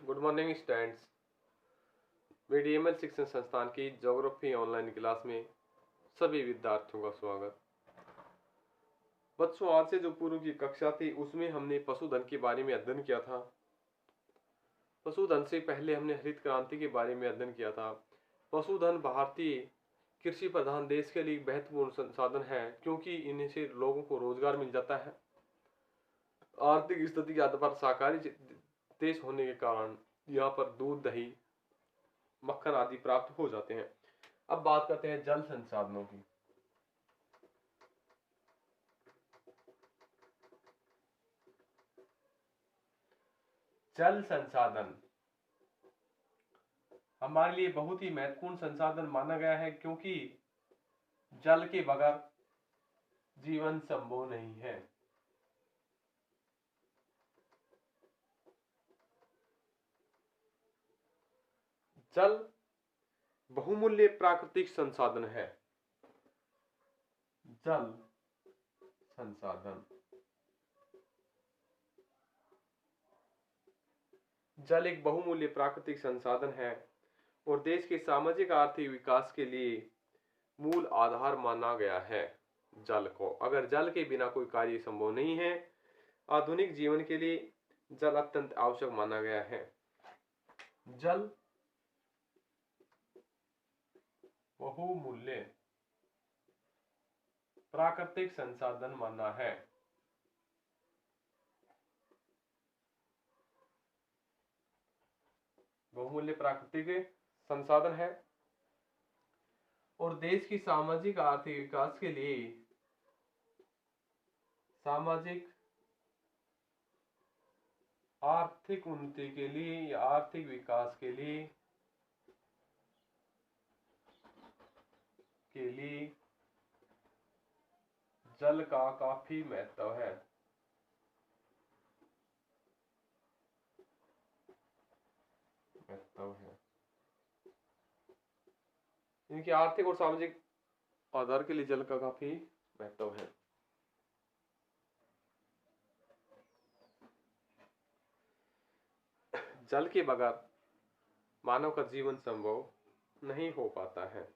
Good morning students. वीडीएमएल शिक्षण संस्थान की ज्योग्राफी ऑनलाइन क्लास में सभी विद्यार्थियों का स्वागत। बच्चों, आज से जो पूर्व की कक्षा थी उसमें हमने पशुधन के बारे में अध्ययन किया था। पशुधन से पहले हमने हरित क्रांति के बारे में अध्ययन किया था। पशुधन भारतीय कृषि प्रधान देश के लिए महत्वपूर्ण संसाधन है क्योंकि इन्हीं से लोगों को रोजगार मिल जाता है। आर्थिक स्थिति के आधार पर शाकाहारी देश होने के कारण यहाँ पर दूध, दही, मक्खन आदि प्राप्त हो जाते हैं। अब बात करते हैं जल संसाधनों की। जल संसाधन हमारे लिए बहुत ही महत्वपूर्ण संसाधन माना गया है क्योंकि जल के बगैर जीवन संभव नहीं है। जल बहुमूल्य प्राकृतिक संसाधन है। जल संसाधन, जल एक बहुमूल्य प्राकृतिक संसाधन है और देश के सामाजिक आर्थिक विकास के लिए मूल आधार माना गया है। जल को, अगर जल के बिना कोई कार्य संभव नहीं है। आधुनिक जीवन के लिए जल अत्यंत आवश्यक माना गया है। जल बहुमूल्य प्राकृतिक संसाधन माना है। बहुमूल्य प्राकृतिक संसाधन है और देश की सामाजिक आर्थिक विकास के लिए, सामाजिक आर्थिक उन्नति के लिए या आर्थिक विकास के लिए जल का काफी महत्व है। इनके आर्थिक और सामाजिक आधार के लिए जल का काफी महत्व है। जल के बगैर मानव का जीवन संभव नहीं हो पाता है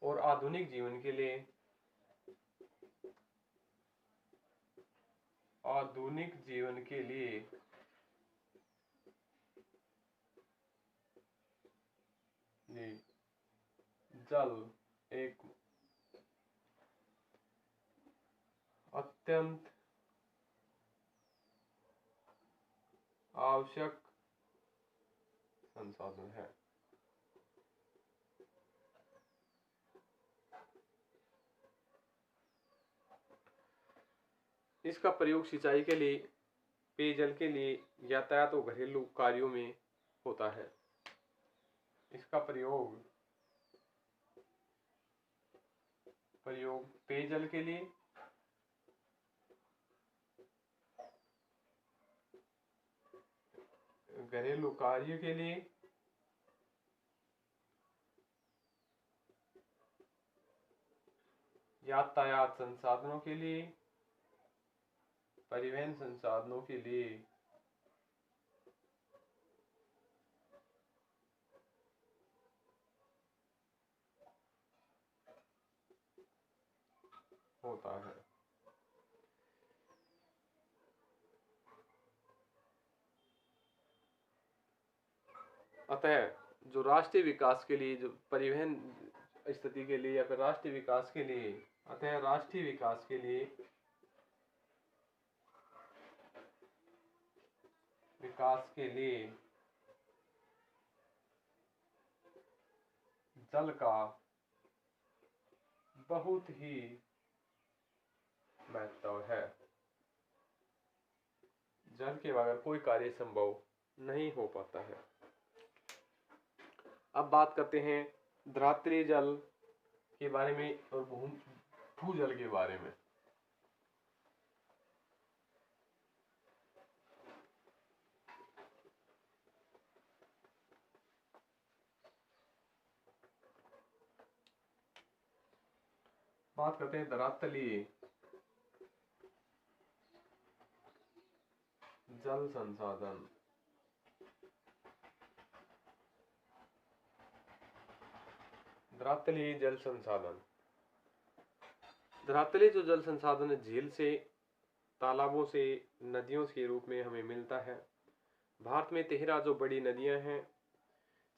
और आधुनिक जीवन के लिए, जल एक अत्यंत आवश्यक संसाधन है। इसका प्रयोग सिंचाई के लिए, पेयजल के लिए, यातायात और घरेलू कार्यों में होता है। इसका प्रयोग पेयजल के लिए, घरेलू कार्य के लिए, यातायात संसाधनों के लिए, परिवहन संसाधनों के लिए होता है। अतः जो राष्ट्रीय विकास के लिए, जो परिवहन स्थिति के लिए या फिर राष्ट्रीय विकास के लिए, जल का बहुत ही महत्व है। जल के बगैर कोई कार्य संभव नहीं हो पाता है। अब बात करते हैं धरातलीय जल के बारे में और भूजल के बारे में। बात करते हैं धरातलीय जल संसाधन। धरातलीय जल संसाधन। धरातलीय जो जल संसाधन है झील से, तालाबों से, नदियों के रूप में हमें मिलता है। भारत में 13 जो बड़ी नदियां हैं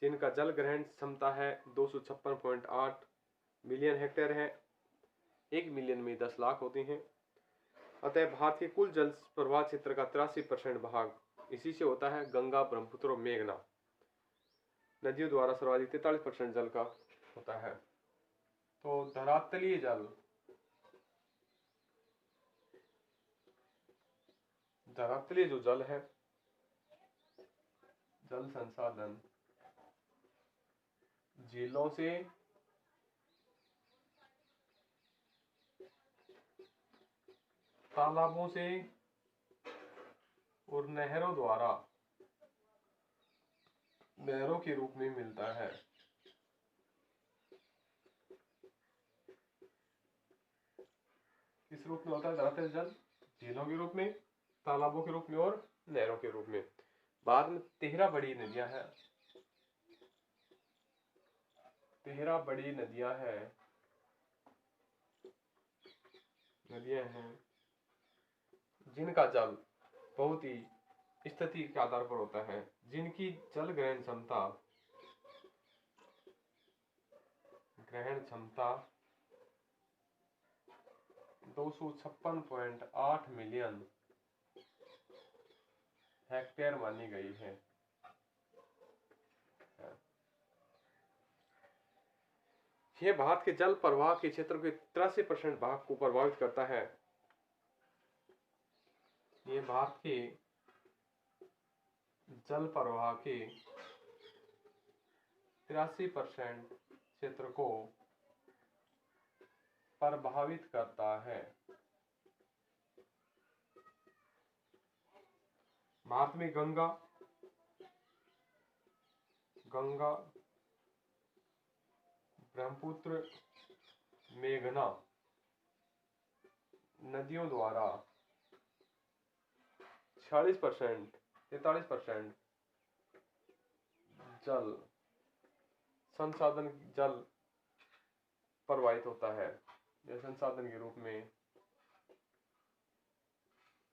जिनका जल ग्रहण क्षमता है 256.8 मिलियन हेक्टेयर है। 1 मिलियन में 10 लाख होते हैं। अतः भारत के कुल जल प्रवाह क्षेत्र का 83% भाग इसी से होता है। गंगा, ब्रह्मपुत्र और मेघना नदियों द्वारा सर्वाधिक 43% जल का होता है। तो धरातलीय जल, धरातलीय जो जल है, जल संसाधन झीलों से, तालाबों से और नहरों द्वारा, नहरों के रूप में मिलता है। किस रूप में होता है धरातलीय जल? झीलों के रूप में, तालाबों के रूप में और नहरों के रूप में। बाद में 13 बड़ी नदियां हैं, 13 बड़ी नदियां हैं जिनका जल बहुत ही स्थिति के आधार पर होता है, जिनकी जल ग्रहण क्षमता 256.8 मिलियन हेक्टेयर मानी गई है। यह भारत के जल प्रवाह के क्षेत्र के 83% भाग को प्रभावित करता है। ये भारत के जल प्रवाह के 83% क्षेत्र को प्रभावित करता है। भारत में गंगा, ब्रह्मपुत्र, मेघना नदियों द्वारा 43% जल संसाधन जल प्रवाहित होता है, यह संसाधन के रूप में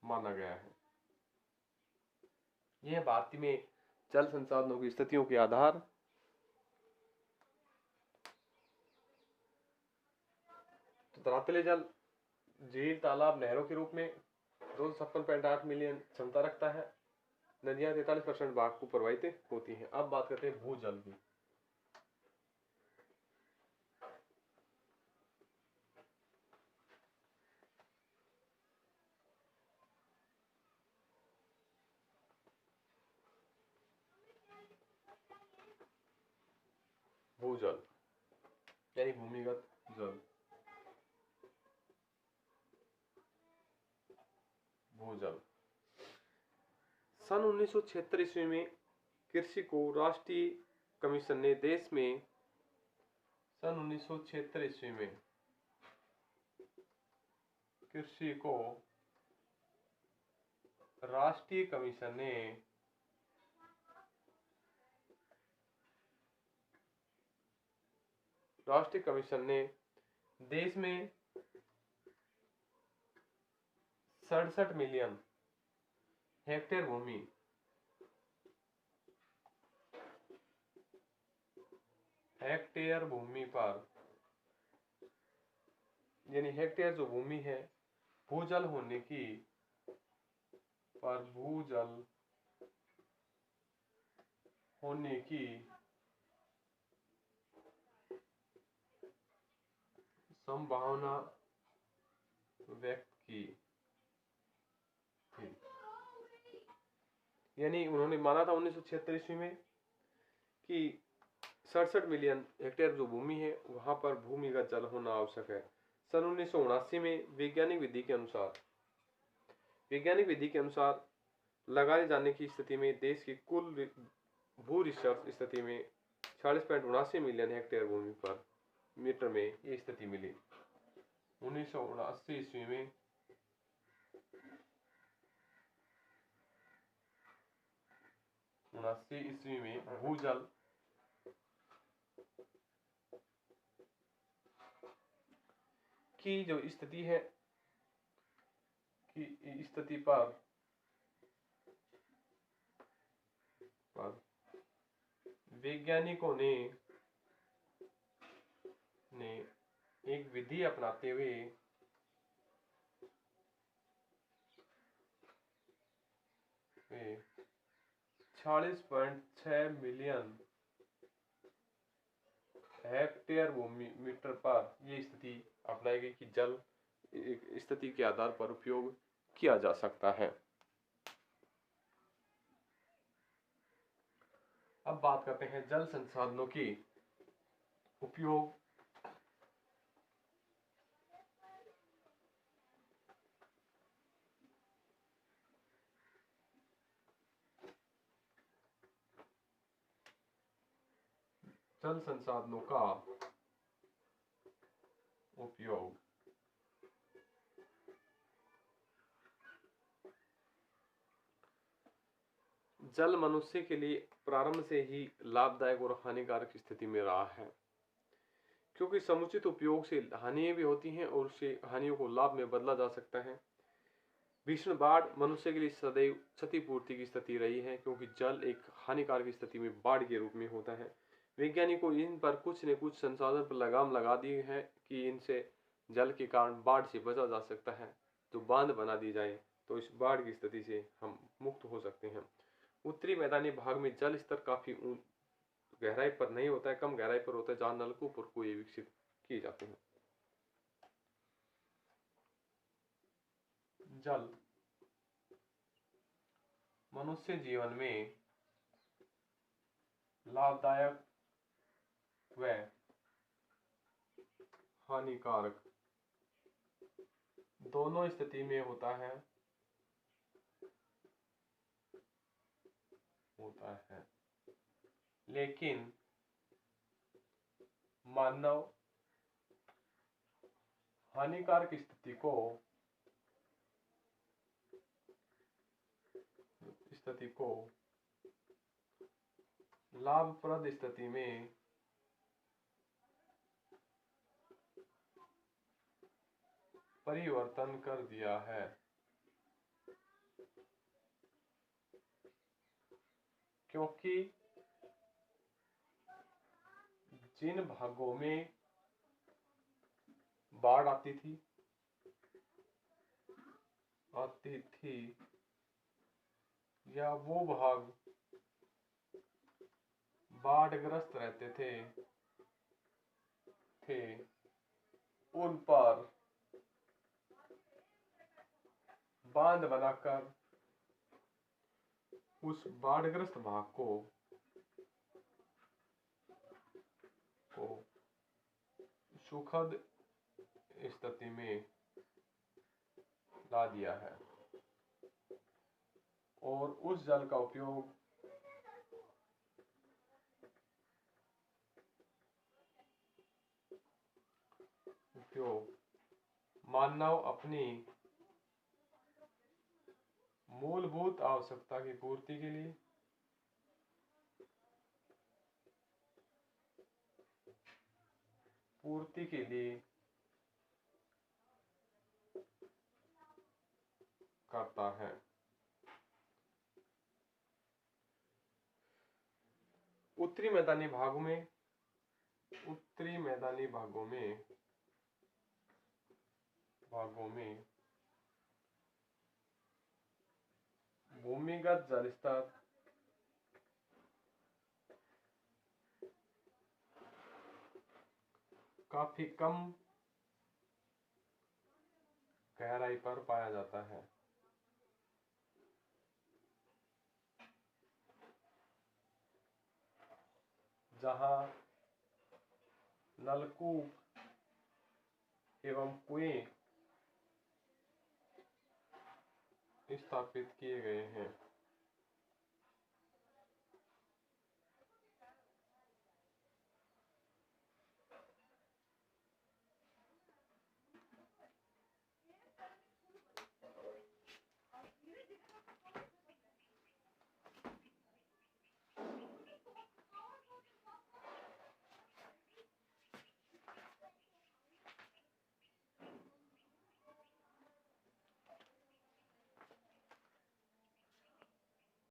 माना गया है। यह भारत में जल संसाधनों की स्थितियों के आधार धरातलीय जल झील, तालाब, नहरों के रूप में 256.8 मिलियन क्षमता रखता है। नदियां 43% भाग को प्रवाहित होती हैं। अब बात करते हैं भूजल की। भूजल यानी भूमिगत जल। भूजल सन 1976 ईस्वी में कृषि को राष्ट्रीय कमीशन ने देश में सन 1976 ईस्वी में कृषि को राष्ट्रीय कमीशन ने देश में 67 मिलियन हेक्टेयर भूमि पर, यानी हेक्टेयर जो भूमि है भूजल होने की, संभावना व्यक्त की थी। यानी उन्होंने माना था 1976 ईस्वी में कि 67 मिलियन हेक्टेयर जो भूमि है वहां पर भूमिगत जल होना आवश्यक है। सन 1979 में वैज्ञानिक विधि के अनुसार लगाए जाने की स्थिति में देश की कुल भू रिसर्च स्थिति में 40.79 मिलियन हेक्टेयर भूमि पर मीटर में ये स्थिति मिली। 1979 ईस्वी में भूजल की जो स्थिति है की स्थिति पर वैज्ञानिकों ने एक विधि अपनाते हुए 46.6 मिलियन हेक्टेयर भूमि मीटर पर ये स्थिति अपनाई गई कि जल स्थिति के आधार पर उपयोग किया जा सकता है। अब बात करते हैं जल संसाधनों की उपयोग। जल संसाधनों का उपयोग जल मनुष्य के लिए प्रारंभ से ही लाभदायक और हानिकारक स्थिति में रहा है, क्योंकि समुचित उपयोग से हानियां भी होती हैं और उससे हानियों को लाभ में बदला जा सकता है। भीषण बाढ़ मनुष्य के लिए सदैव क्षतिपूर्ति की स्थिति रही है, क्योंकि जल एक हानिकारक स्थिति में बाढ़ के रूप में होता है। वैज्ञानिकों इन पर कुछ न कुछ संसाधन पर लगाम लगा दी है कि इनसे जल के कारण बाढ़ से बचा जा सकता है। तो बांध बना दी जाए तो इस बाढ़ की स्थिति से हम मुक्त हो सकते हैं। उत्तरी मैदानी भाग में जल स्तर काफी गहराई पर नहीं होता है, कम गहराई पर होता है, जहां नलकूप और कुएं विकसित किए जाते हैं। जल मनुष्य जीवन में लाभदायक व हानिकारक दोनों स्थिति में होता है लेकिन मानव हानिकारक स्थिति को लाभप्रद स्थिति में परिवर्तन कर दिया है। क्योंकि जिन भागों में बाढ़ आती थी या वो भाग बाढ़ग्रस्त रहते थे उन पर बांध बनाकर उस बाढ़ग्रस्त भाग को सुखद स्थिति में ला दिया है और उस जल का उपयोग मानव अपनी मूलभूत आवश्यकता की पूर्ति के लिए करता है। उत्तरी मैदानी भागों में भूमिगत जल स्तर काफी कम गहराई पर पाया जाता है, जहां नलकूप एवं कुएं स्थापित किए गए हैं।